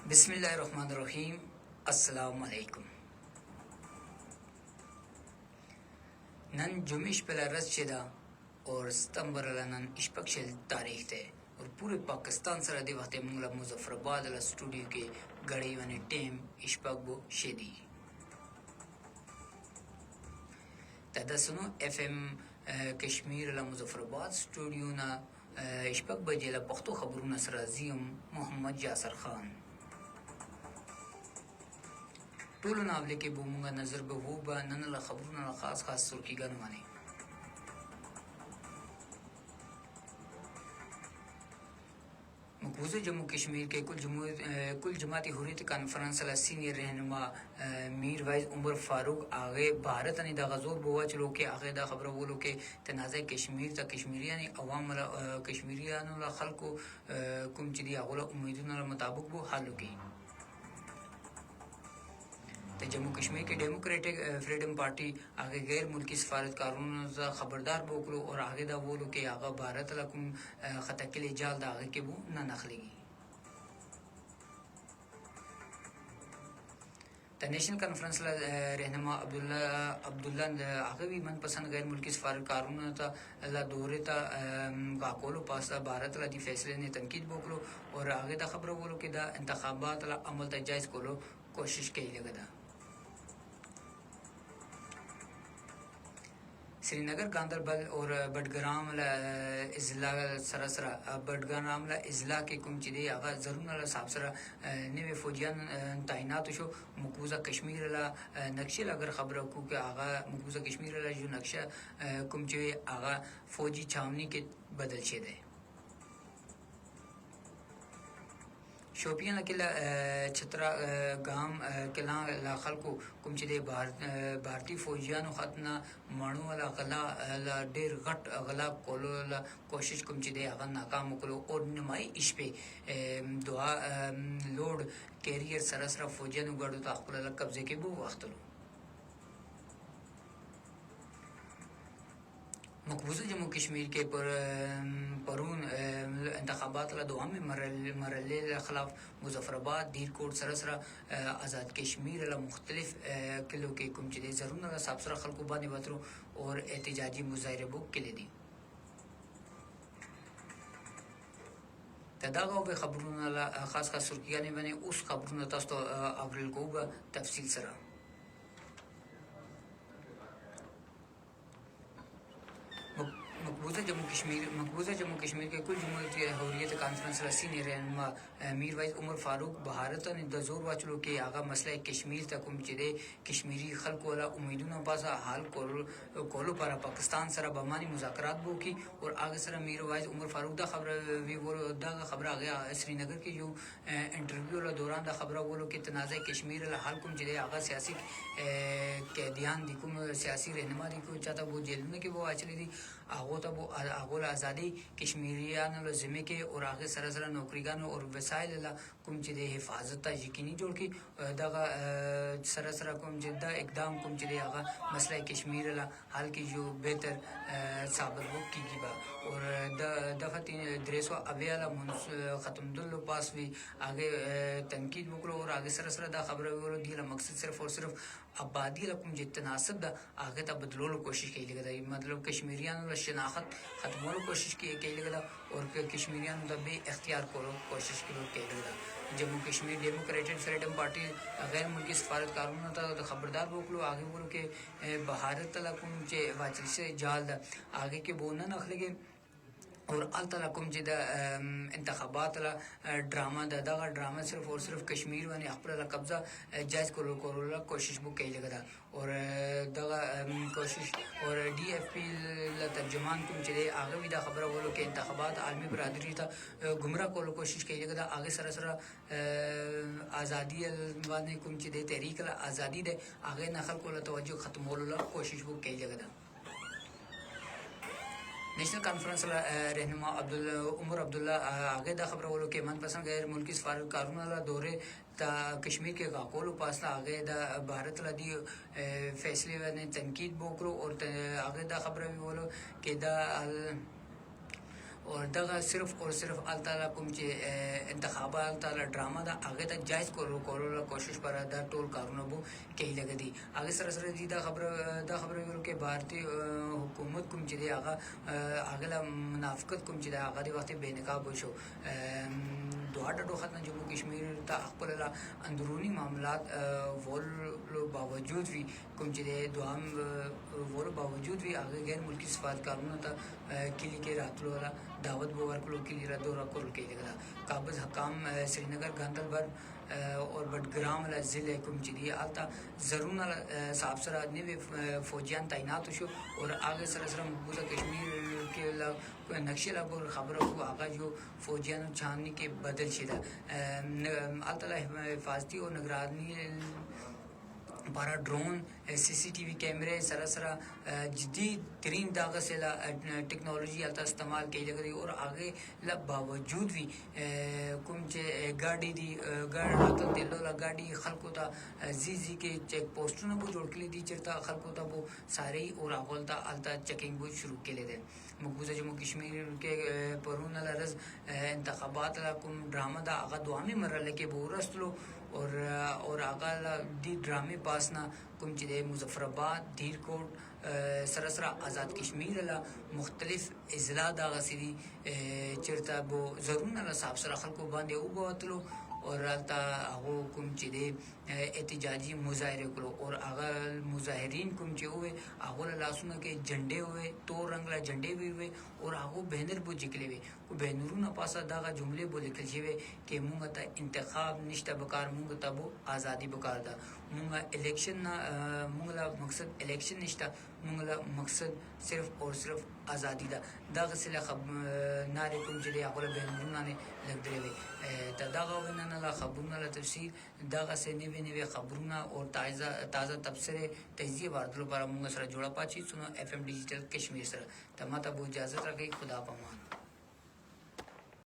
बिस्मिल्लाहिर्रहमानिर्रहीम। अस्सलाम वालेकुम। नन जुमिश पहला रस चेदा और सितंबर नन इश्पक्षल तारीख थे और पूरे पाकिस्तान सर दे वक्त मंगला मुजफ्फराबाद ला स्टूडियो के गड़ी वने टेम इश्पकबो शेदी तदा सुनो एफएम कश्मीर ला मुजफ्फराबाद स्टूडियो ना इश्पक बजे ला पख्तो खबरों सर जियम मोहम्मद यासर खान टोलो नावले के बूमुंगा नजर बवूबा ननला खबरों ला खास खास सुर्खी गनवाने मकबूजा जम्मू कश्मीर के कुल जमाती हुर्रियत कॉन्फ्रेंस ला सीनियर रहनुमा मीर वाइज उमर फारूक आगे भारत ने दा गजोर बोवा चलो के आगे दा खबर बोलो के तनाज़ा कश्मीर ता कश्मीरियानी अवाम ला कश्मीरियानो ला खल्को कुम चिदी आगोला उम्मीदों ला मुताबिक वो हाल की तो जम्मू कश्मीर के डेमोक्रेटिक फ्रीडम पार्टी आगे गैर मुल्की सफारतकारों से खबरदार बोकलो और आगे दा बोलो के आगा भारत लकुम खता के लिए जाल दा आगे के वो ना नखलेगी तो नेशनल कॉन्फ्रेंस ला रहनुमा अब्दुल्ला आगे भी मनपसंद गैर मुल्की सफारतकारों ता ला दौरे ता गाकोलो पास भारत ला दी फैसले ने तनकीद बोकलो और आगे दा खबर बोलो के दा इंतखाबात ला अमल ता जायज़ कोलो कोशिश की लगा श्रीनगर गांधरबल और बडगाम इजला सरसरा बडगाम इजला के कुम चिदे आगा जरूर साबसरा नवे फौजियान तैनात शो मकबूजा कश्मीर नक्शे अगर खबर को के आगा मकबूजा कश्मीर जो नक्शा कुम चे आगा फौजी छावनी के बदल छेदे शोपियां किला छतरा गाम किला लाखल को कुमचिदे भारतीय फौजियान खतना मानू वाला गला ला डेर घट गला कोलो ला कोशिश कुमचिदे आगा नाकाम कोलो और नमाई इस पे दुआ लोड कैरियर सरसरा फौजियान गड़ो ताखुल ला कब्जे के वो वक्त लो मकबूजा जम्मू कश्मीर के परून इंतखाबात ला दुआ में मरले खिलाफ मुजफ्फराबाद दीरकोट सरसरा आज़ाद कश्मीर ला मुख्तलिफ किलो के कुम चिदे जरूर ला साबसरा खलको बाने बतरो और एहतजाजी मुजाहरे बुक के लिए दी तदागा वे खबरों ला खास खास सुर्खियां ने बने उस खबरों तस्तो अप्रैल को तफसील सरा मकबूजा जम्मू कश्मीर के कुल जमहूरियत हुर्रियत कॉन्फ्रेंस ला सीनियर रहनुमा मीर वाइज उमर फारूक भारत ने दजोर वाचलो के आगा मसला कश्मीर तक चिदे कश्मीरी खल्क वाला उम्मीदों पासा हाल कोलो पारा पाकिस्तान सरा बमानी मुज़ाकरात बो की और आगे सरा मीर वाइज उमर फारूक दा खबर भी बोलो दा खबर आ गया श्रीनगर के जो इंटरव्यू ला दौरान दा खबर बोलो कि तनाज़ा कश्मीर ला हाल कुम चिदे आगा सियासी कैदियान दिकुम सियासी रहनुमा दिको चाहता वो जेल में कि वो आचली थी आगोता वो आगोला आज़ादी कश्मीरियान ज़िम्मे के और आगे सरसरा नौकरीगान और वसाइल ला कुम चिदे हिफाजत यकीनी जोड़ की दगा सरसरा कुम जिद्दा इकदाम कुम चिदे आगा मसला कश्मीर ला हाल की जो बेहतर साबर वो की बा और दफ़ा द्रेसो अवेला ख़त्म दुल्लो पास भी आगे तनकीद बकलो और आगे सरसरा दा खबर वो दिला मकसद सिर्फ और सिर्फ आबादी रकम जितनासब दा आगे ता बदलो कोशिश की लगा मतलब कश्मीरियान शनाख्त ख़त्म कोशिश की लगा और कश्मीरियान बे इख्तियार करो कोशिश की लगा Jammu Kashmir democratic freedom party गैर मुल्की सफारतकारों तो खबरदार बोकलो आगे बोलो के भारत तलाकुम चे वाचल से जाल आगे के बोना नखलेगे और अल्तलाकुम जिदा इंतखाबात ला ड्रामा दादा ड्रामा सिर्फ और सिर्फ कश्मीर वाने अपना कब्जा जायज़ करो कोशिश बुक कही लगा और दगा कोशिश और DFP ला तर्जुमान कुम चले आगे भी दा खबर बोलो कि इंतखाबात आलमी बरादरी था गुमराह को कोशिश कही लगा आगे सरसरा आज़ादी वाने कुम चले तहरीक ला आज़ादी दे आगे नखल को तवज्जो ख़त्म होलो कोशिश बुक कही लगा नेशनल कॉन्फ्रेंस रहनुमा उमर अब्दुल्ला आगे दा खबर बोलो के मनपसंद गैर मुल्की सफारतकारों ला दौरे ता कश्मीर के गाकोलो पास आगे दा भारत ला दी फैसले ने तनकीद बोकरो और आगे दा खबर भी बोलो के दा और दगा सिर्फ और सिर्फ अल्लाह ताला कुम चे इंतखाबा अल्लाह ताला ड्रामा दा आगे तक जायज़ कोरोला कोशिश पर दा टोल कारोना बो कई लगे दी आगे सर दी दा खबर के भारतीय हुकूमत कुम चे दे आगे ला मुनाफिकत कुम चे दे आगे दे वक्त बेनकाब शो दुआ डो खतना जम्मू कश्मीर ता अखबर ला अंदरूनी मामलात वोल बावजूद भी कुम चे दे दुआ वोल बावजूद भी आगे गैर मुल्की सफारतकारों ता किली के रातलो वाला दावत बोवर को के लिए दौरा को के लिए काबज हकाम श्रीनगर गांधरबल और बडग्राम वाला ज़िले कुम चिदी आता ज़रूर ना साफ सरा ने भी फौजियान तैनात हो और आगे सर मकबूजा कश्मीर के नक्शे ला और खबरों को आगा जो फौजियान छानने के बदल शिदा अल्लाह हिफाजती और निगरानी बारा ड्रोन सीसीटीवी कैमरे सरासरा जदीद तरीन दागा से टेक्नोलॉजी आता इस्तेमाल की लग रही और आगे ला बावजूद भी कुछ गाड़ी दी गाड़ी दिलो ला गाड़ी खलको था जी के चेक पोस्टों ने वो जोड़ के लिए दी चरता खलको था वो सारे ही और आगोलता अलता चेकिंग वो शुरू के लिए थे मकबूजा जम्मू कश्मीर के परून रज इंतखाबात कुम ड्रामा दा आगा दुआ में मरल के वो रस्तलो और आगा दी ड्रामे पास ना कुम चिदे मुजफ्फराबाद धीरकोट सरसरा आज़ाद कश्मीर ला मुख्तलिफ अजला दागा सीधी चिरता वो ज़रूर ना साफ सरा खल को बांधे उगवतलो और अलता आगो कुम चिदे एहतजाजी मुजाहरे करो और आगा मुजाहरीन कुम चे हुए आगो लासुना के झंडे हुए तो रंगला झंडे भी हुए और आगो बैनर बो जिकले हुए वो बैनरू ना पासा दागा जुमले बो लिखल छे कि मुंगता इंतखाब निश्ता बकार मुंगता बो आज़ादी बकार दा मुंगा इलेक्शन ना मुंगला मकसद इलेक्शन निश्ता मुंगला मकसद सिर्फ और सिर्फ आज़ादी दा दागा सिला खब नारे कुम चे आगो बैनरू ना ने लग दे हुए दागा वना ला खबरूना ला तफसीर दागा से नेवे खबरूना और ताज़ा तबसरे तजिए वार्दलो पर मुंगा सरा जोड़ा पाची सुनो FM डिजिटल कश्मीर सरा तमाता बो इजाज़त रखे खुदा पमान।